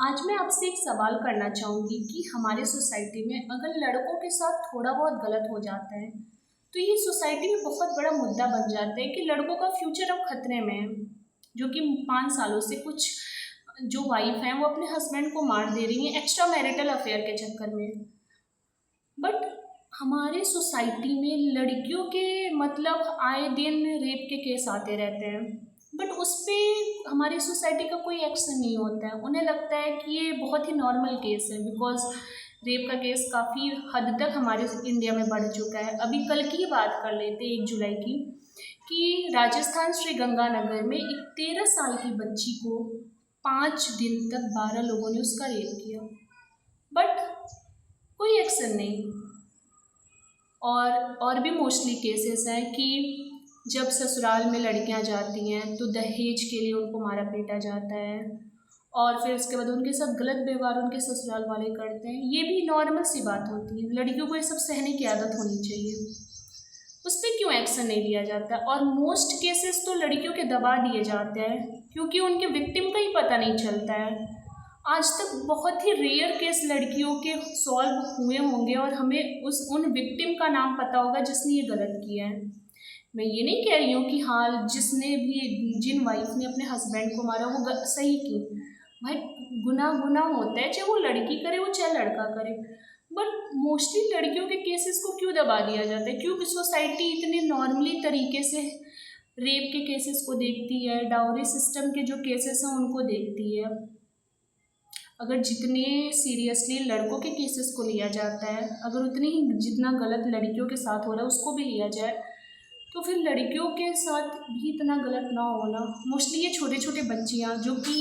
आज मैं आपसे एक सवाल करना चाहूँगी कि हमारे सोसाइटी में अगर लड़कों के साथ थोड़ा बहुत गलत हो जाता है तो ये सोसाइटी में बहुत बड़ा मुद्दा बन जाता है कि लड़कों का फ्यूचर अब खतरे में है। जो कि 5 सालों से कुछ जो वाइफ हैं वो अपने हस्बैंड को मार दे रही हैं एक्स्ट्रा मैरिटल अफेयर के चक्कर में। बट हमारे सोसाइटी में लड़कियों के मतलब आए दिन रेप के केस आते रहते हैं। बट उस पे हमारी सोसाइटी का कोई एक्शन नहीं होता है। उन्हें लगता है कि ये बहुत ही नॉर्मल केस है बिकॉज रेप का केस काफ़ी हद तक हमारे इंडिया में बढ़ चुका है। अभी कल की ही बात कर लेते हैं 1 जुलाई की कि राजस्थान श्री गंगानगर में एक 13 साल की बच्ची को 5 दिन तक 12 लोगों ने उसका रेप किया। बट कोई एक्शन नहीं। और भी मोस्टली केसेस हैं कि जब ससुराल में लड़कियां जाती हैं तो दहेज के लिए उनको मारा पीटा जाता है और फिर उसके बाद उनके साथ गलत व्यवहार उनके ससुराल वाले करते हैं। ये भी नॉर्मल सी बात होती है। लड़कियों को ये सब सहने की आदत होनी चाहिए। उस पर क्यों एक्शन नहीं लिया जाता? और मोस्ट केसेस तो लड़कियों के दबा दिए जाते हैं क्योंकि उनके विक्टिम का ही पता नहीं चलता है। आज तक बहुत ही रेयर केस लड़कियों के सॉल्व हुए होंगे और हमें उन विक्टिम का नाम पता होगा जिसने ये गलत किया है। मैं ये नहीं कह रही हूँ कि हाँ जिसने भी जिन वाइफ ने अपने हस्बैंड को मारा वो सही की। भाई गुनाह होता है, चाहे वो लड़की करे वो चाहे लड़का करे। बट मोस्टली लड़कियों के केसेस को क्यों दबा दिया जाता है? क्यों सोसाइटी इतने नॉर्मली तरीके से रेप के केसेस को देखती है, डाउरी सिस्टम के जो केसेस हैं उनको देखती है? अगर जितने सीरियसली लड़कों के केसेस को लिया जाता है, अगर उतनी ही जितना गलत लड़कियों के साथ हो रहा है उसको भी लिया जाए तो फिर लड़कियों के साथ भी इतना गलत ना होना। मोस्टली ये छोटे छोटे बच्चियाँ जो कि